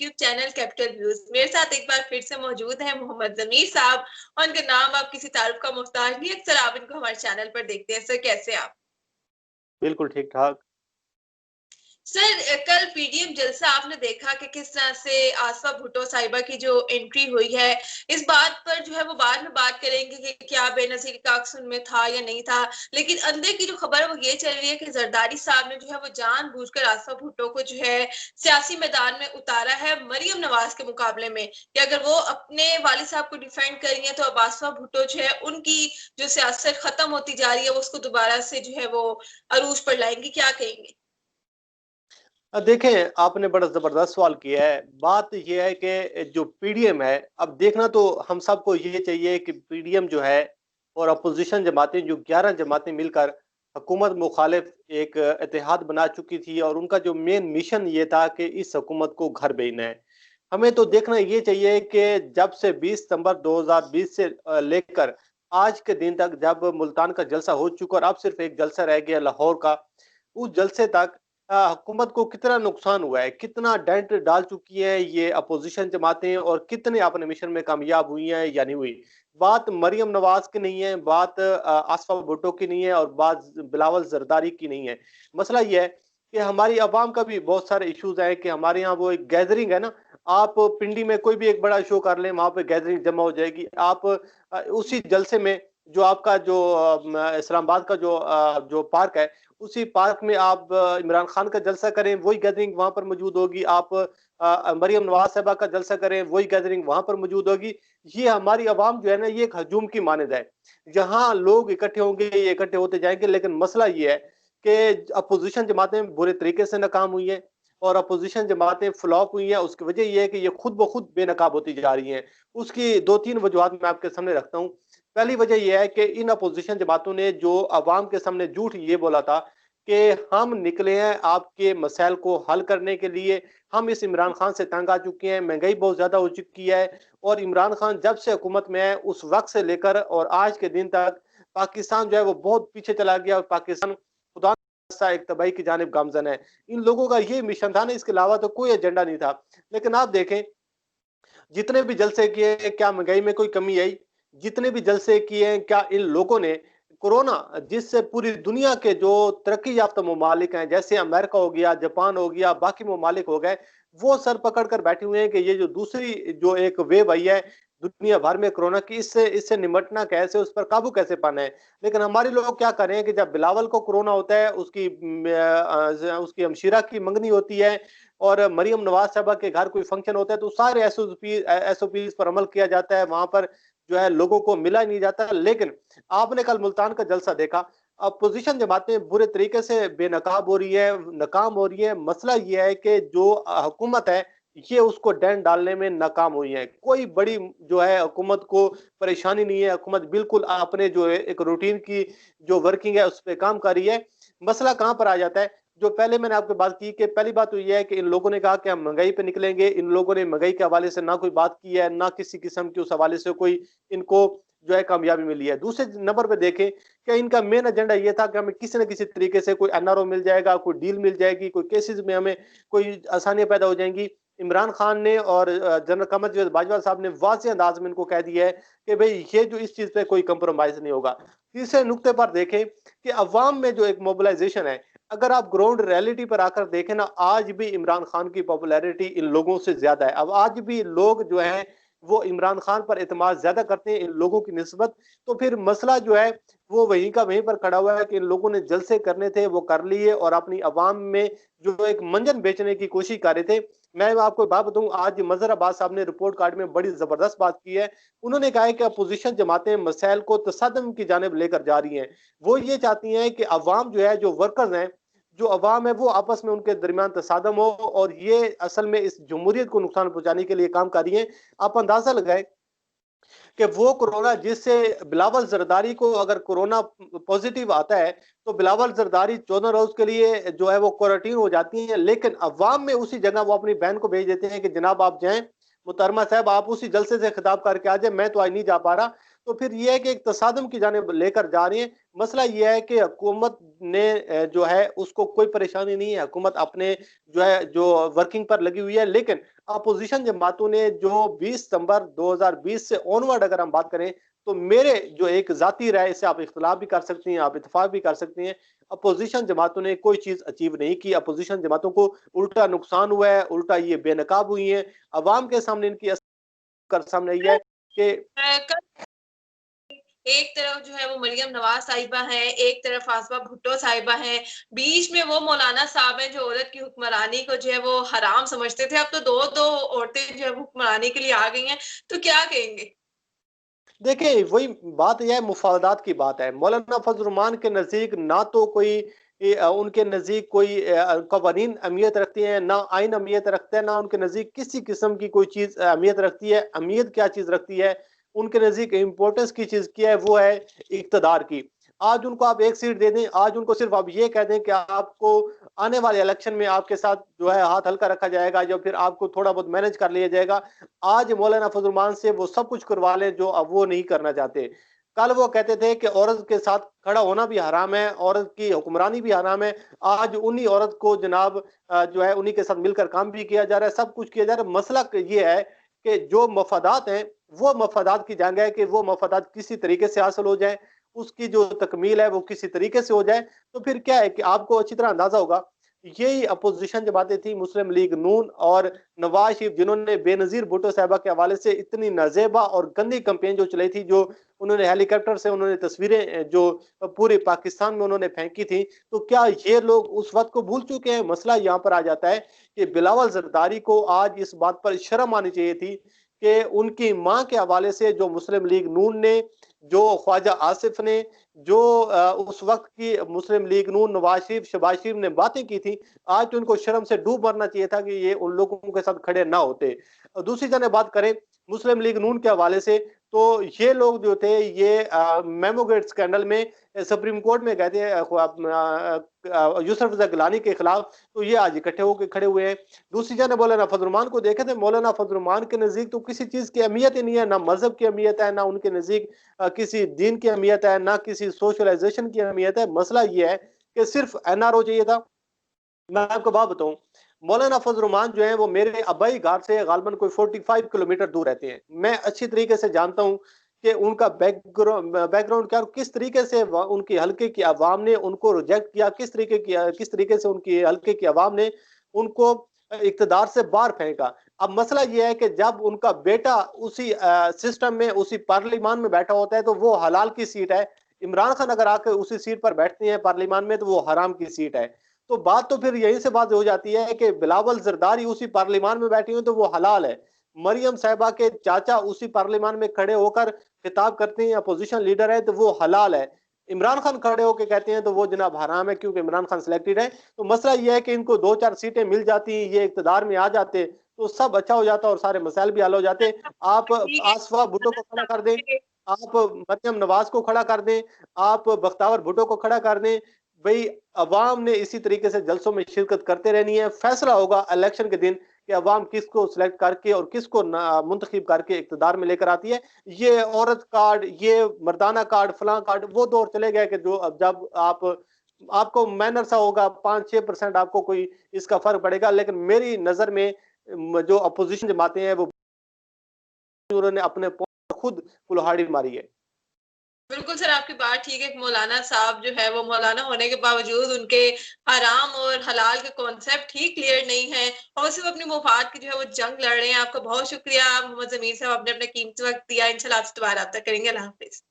YouTube channel capital views. मेरे साथ एक बार फिर से मौजूद है मोहम्मद जमीर साहब, और उनका नाम आप किसी तारुफ का मोहताज नहीं। अक्सर आप इनको हमारे चैनल पर देखते हैं। सर कैसे आप? बिल्कुल ठीक ठाक। सर कल पीडीएम जलसा आपने देखा कि किस तरह से आसफा भुट्टो साहिबा की जो एंट्री हुई है, इस बात पर जो है वो बाद में बात करेंगे कि क्या बेनजीर का अक्स उनमें था या नहीं था। लेकिन अंदर की जो खबर है वो ये चल रही है कि जरदारी साहब ने जो है वो जानबूझकर आसफा भुट्टो को जो है सियासी मैदान में उतारा है मरियम नवाज के मुकाबले में, कि अगर वो अपने वालिद साहब को डिफेंड करेंगे तो अब आसफा भुट्टो जो है उनकी जो सियासत खत्म होती जा रही है वो उसको दोबारा से जो है वो अरूज पर लाएंगे। क्या कहेंगे? देखें, आपने बड़ा जबरदस्त सवाल किया है। बात यह है कि जो पीडीएम है, अब देखना तो हम सबको ये चाहिए कि पीडीएम जो है और अपोजिशन जमातें, जो 11 जमातें मिलकर हुकूमत मुखालिफ एक इत्तेहाद बना चुकी थी, और उनका जो मेन मिशन ये था कि इस हुकूमत को घर भेजना है। हमें तो देखना ये चाहिए कि जब से 20 सितंबर 2020 से लेकर आज के दिन तक, जब मुल्तान का जलसा हो चुका और अब सिर्फ एक जलसा रह गया लाहौर का, उस जलसे तक हुकूमत को कितना नुकसान हुआ है, कितना डेंट डाल चुकी है ये अपोजिशन जमातें, और कितने अपने मिशन में कामयाब हुई हैं या नहीं हुई। बात मरियम नवाज की नहीं है, बात आसफा भुट्टो की नहीं है, और बात बिलावल जरदारी की नहीं है। मसला ये है कि हमारी अवाम का भी बहुत सारे इश्यूज हैं कि हमारे यहाँ वो एक गैदरिंग है ना। आप पिंडी में कोई भी एक बड़ा शो कर लें, वहां पे गैदरिंग जमा हो जाएगी। आप उसी जलसे में जो आपका जो इस्लामाबाद का जो पार्क है, उसी पार्क में आप इमरान खान का जलसा करें, वही गैदरिंग वहां पर मौजूद होगी। आप मरियम नवाज साहबा का जलसा करें, वही गैदरिंग वहां पर मौजूद होगी। ये हमारी आवाम जो है ना, ये एक हजूम की मानद है। जहां लोग इकट्ठे होंगे, ये इकट्ठे होते जाएंगे, लेकिन मसला ये है कि अपोजिशन जमातें बुरे तरीके से नाकाम हुई हैं, और अपोजिशन जमातें फ्लॉप हुई हैं। उसकी वजह यह है कि ये खुद ब खुद बेनकाब होती जा रही हैं। उसकी दो तीन वजूहत मैं आपके सामने रखता हूँ। पहली वजह यह है कि इन अपोजिशन जमातों ने जो अवाम के सामने झूठ ये बोला था कि हम निकले हैं आपके मसाइल को हल करने के लिए, हम इस इमरान खान से तंग आ चुके हैं, महंगाई बहुत ज्यादा हो चुकी है, और इमरान खान जब से हुकूमत में है उस वक्त से लेकर और आज के दिन तक पाकिस्तान जो है वो बहुत पीछे चला गया, और पाकिस्तान खुदा एक तबाही की जानिब गामजन है। इन लोगों का ये मिशन था ना, इसके अलावा तो कोई एजेंडा नहीं था। लेकिन आप देखें, जितने भी जलसे किए, क्या महंगाई में कोई कमी आई? जितने भी जलसे किए, क्या इन लोगों ने कोरोना, जिससे पूरी दुनिया के जो तरक्की याफ्ता ममालिक हैं, जैसे अमेरिका हो गया, जापान हो गया, बाकी ममालिक हो गए, वो सर पकड़ कर बैठे हुए हैं कि ये जो दूसरी जो एक वेव आई है दुनिया भर में कोरोना की, इससे इससे निमटना कैसे, उस पर काबू कैसे पाना है। लेकिन हमारे लोग क्या कर रहे हैं कि जब बिलावल को कोरोना होता है, उसकी हमशीरा की मंगनी होती है, और मरियम नवाज साहबा के घर कोई फंक्शन होता है, तो सारे एसओपी पर अमल किया जाता है, वहां पर जो है लोगों को मिला नहीं जाता। लेकिन आपने कल मुल्तान का जलसा देखा, अपोजिशन जमातें बुरे तरीके से बेनकाब हो रही है, नाकाम हो रही है। मसला यह है कि जो हुकूमत है, ये उसको डैन डालने में नाकाम हुई है। कोई बड़ी जो है हुकूमत को परेशानी नहीं है, हुकूमत बिल्कुल अपने जो है एक रूटीन की जो वर्किंग है उस पर काम कर रही है। मसला कहाँ पर आ जाता है? जो पहले मैंने आपको बात की कि पहली बात तो यह है कि इन लोगों ने कहा कि हम महंगाई पे निकलेंगे। इन लोगों ने महंगाई के हवाले से ना कोई बात की है, ना किसी किस्म की उस हवाले से कोई इनको जो है कामयाबी मिली है। दूसरे नंबर पे देखें कि इनका मेन एजेंडा ये था कि हमें किसी न किसी तरीके से कोई एनआरओ मिल जाएगा, कोई डील मिल जाएगी, कोई केसेस में हमें कोई आसानियां पैदा हो जाएंगी। इमरान खान ने और जनरल कमर बाजवा साहब ने वाज़ेह अंदाज में इनको कह दिया है कि भाई ये जो इस चीज पे कोई कंप्रोमाइज नहीं होगा। तीसरे नुक्ते पर देखें कि अवाम में जो एक मोबिलाइजेशन है, अगर आप ग्राउंड रियलिटी पर आकर देखें ना, आज भी इमरान खान की पॉपुलैरिटी इन लोगों से ज्यादा है। अब आज भी लोग जो है वो इमरान खान पर एतमाद ज्यादा करते हैं इन लोगों की निस्बत। तो फिर मसला जो है वो वहीं का वहीं पर खड़ा हुआ है कि इन लोगों ने जलसे करने थे वो कर लिए, और अपनी अवाम में जो एक मंजन बेचने की कोशिश कर रहे थे। मैं आपको बात बताऊं, आज मजहर अब्बास साहब ने रिपोर्ट कार्ड में बड़ी जबरदस्त बात की है। उन्होंने कहा है कि अपोजिशन जमातें मसाइल को तसदम की जानिब लेकर जा रही हैं। वो ये चाहती हैं कि अवाम जो है, जो वर्कर्स हैं, जो अवाम है, वो आपस में उनके दरमियान तसादम हो, और ये असल में इस जमहूरियत को नुकसान पहुंचाने के लिए काम कर रही है। आप अंदाजा लगाए कि वो कोरोना जिससे बिलावल जरदारी को अगर कोरोना पॉजिटिव आता है, तो बिलावल जरदारी 14 रोज के लिए जो है वो क्वारंटीन हो जाती है। लेकिन अवाम में उसी जगह वो अपनी बहन को भेज देते हैं कि जनाब आप जाएं, मुहतरमा साहब आप उसी जलसे से खिताब करके आ जाए, मैं तो आज नहीं जा पा रहा। तो फिर ये है कि एक तसादम की जानिब लेकर जा रही है। मसला ये है कि हुकूमत ने जो है उसको कोई परेशानी नहीं है, हुकूमत अपने जो है जो वर्किंग पर लगी हुई है, लेकिन अपोजिशन जमातों ने जो 20 सितंबर 2020 से ऑनवर्ड अगर हम बात करें, तो मेरे जो एक जाती राय, इससे आप इख्तिलाफ भी कर सकती हैं, आप इत्तेफाक भी कर सकती हैं, अपोजिशन जमातों ने कोई चीज अचीव नहीं की। अपोजिशन जमातों को उल्टा नुकसान हुआ है, उल्टा ये बेनकाब हुई है। अवाम के सामने इनकी कर सामने आई है कि एक तरफ जो है वो मरियम नवाज साहिबा है, एक तरफ आसमा भुट्टो साहिबा है, बीच में वो मौलाना साहब हैं जो औरत की हुक्मरानी को जो है वो हराम समझते थे। अब तो दो दो औरतें जो है हुक्मरानी के लिए आ गई हैं, तो क्या कहेंगे? देखिए, वही बात यह है, मुफादात की बात है। मौलाना फजल रहमान के नज़दीक ना तो कोई उनके नज़दीक कोई कवानीन अहमियत रखती हैं, ना आइन अहमियत रखता है, ना उनके नज़दीक किसी किस्म की कोई चीज़ अहमियत रखती है। अहमियत क्या चीज़ रखती है? उनके नज़दीक इम्पोर्टेंस की चीज़ क्या है? वो है इक़्तिदार की। आज उनको आप एक सीट दे दें, आज उनको सिर्फ़ आप ये कह दें कि आपको आने वाले इलेक्शन में आपके साथ जो है हाथ हल्का रखा जाएगा, या फिर आपको थोड़ा बहुत मैनेज कर लिया जाएगा। आज मौलाना फजल रहमान से वो सब कुछ करवा लें जो अब वो नहीं करना चाहते। कल वो कहते थे कि औरत के साथ खड़ा होना भी हराम है, औरत की हुक्मरानी भी हराम है। आज उन्हीं औरत को जनाब जो है उन्हीं के साथ मिलकर काम भी किया जा रहा है, सब कुछ किया जा रहा है। मसला ये है कि जो मफादात हैं, वो मफादात की जंग है कि वो मफादात किसी तरीके से हासिल हो जाए, उसकी जो तकमील है वो किसी तरीके से हो जाए। तो फिर क्या है कि आपको अच्छी तरह अंदाजा होगा, यही अपोजिशन जमातें थी, मुस्लिम लीग नून और नवाज शरीफ, जिन्होंने बेनज़ीर भुट्टो साहिबा के हवाले से इतनी नाज़ेबा और गंदी कैंपेन जो चलाई थी, जो उन्होंने हेलीकॉप्टर से उन्होंने तस्वीरें जो पूरे पाकिस्तान में उन्होंने फेंकी थी, तो क्या ये लोग उस वक्त को भूल चुके हैं? मसला यहाँ पर आ जाता है कि बिलावल जरदारी को आज इस बात पर शर्म आनी चाहिए थी कि उनकी मां के हवाले से जो मुस्लिम लीग नून ने, जो ख्वाजा आसिफ ने, जो उस वक्त की मुस्लिम लीग नून, नवाज शरीफ, शहबाज शरीफ ने बातें की थी, आज तो उनको शर्म से डूब मरना चाहिए था कि ये उन लोगों के साथ खड़े ना होते। दूसरी जानिब बात करें मुस्लिम लीग नून के हवाले से, तो ये लोग जो थे ये मेमोगेट स्कैंडल में सुप्रीम कोर्ट में गए थे यूसुफ रज़ा गिलानी के खिलाफ, तो ये आज इकट्ठे होकर खड़े हुए हैं। दूसरी जानिब मौलाना फजल रहमान को देखे थे, मौलाना फजल रहमान के नजदीक तो किसी चीज की अहमियत ही नहीं है, ना मजहब की अहमियत है, ना उनके नजदीक किसी दीन की अहमियत है, ना किसी सोशलाइजेशन की अहमियत है। मसला ये है कि सिर्फ एनआरओ चाहिए था। मैं आपको बात बताऊं, मौलाना फजल रहमान जो है वो मेरे आबाई घर से गालबन कोई 45 किलोमीटर दूर रहते हैं। मैं अच्छी तरीके से जानता हूं कि उनका बैकग्राउंड क्या, किस तरीके से उनकी हल्के की आवाम ने उनको रिजेक्ट किया, किस तरीके से उनकी हल्के की आवाम ने उनको इक्तदार से बाहर फेंका। अब मसला यह है कि जब उनका बेटा उसी सिस्टम में, उसी पार्लियामान में बैठा होता है, तो वो हलाल की सीट है। इमरान खान अगर आकर उसी सीट पर बैठते हैं पार्लियामान में, तो वो हराम की सीट है। तो बात तो फिर यहीं से बात हो जाती है कि बिलावल जरदारी उसी पार्लियामान में बैठी हुई तो वो हलाल है। मरियम साहिबा के चाचा उसी पार्लियामान में खड़े होकर खिताब करते हैं, अपोजिशन लीडर है, तो वो हलाल है। इमरान खान खड़े होकर कहते हैं तो वो जनाब हराम है, क्योंकि इमरान खान सिलेक्टेड है। तो मसला ये है कि इनको 2-4 सीटें मिल जाती, ये इक्तदार में आ जाते तो सब अच्छा हो जाता और सारे मसाइल भी हल हो जाते। आप ठीक है। आसफा भुट्टो को खड़ा कर दें, आप मरियम नवाज को खड़ा कर दें, आप बख्तावर भुट्टो को खड़ा कर दें, भाई अवाम ने इसी तरीके से जलसों में शिरकत करते रहनी है। फैसला होगा इलेक्शन के दिन कि अवाम किसको सिलेक्ट करके और किसको मुंतखब करके इक्तदार में लेकर आती है। ये औरत कार्ड, ये मर्दाना कार्ड, फलां कार्ड, वो दौर चले गए कि जो अब जब आपको मैनर सा होगा, 5-6% आपको कोई इसका फर्क पड़ेगा। लेकिन मेरी नजर में जो अपोजिशन जमातें हैं वो उन्होंने अपने खुद कुल्हाड़ी मारी है। बिल्कुल सर, आपकी बात ठीक है। मौलाना साहब जो है वो मौलाना होने के बावजूद उनके हराम और हलाल के कॉन्सेप्ट ही क्लियर नहीं है, और सिर्फ अपनी मुफाद की जो है वो जंग लड़ रहे हैं। आपका बहुत शुक्रिया मोहम्मद जमीर साहब, आपने अपना कीमती वक्त दिया। इंशाल्लाह आपसे दोबारा रब्ता करेंगे। अल्लाह हाफिज।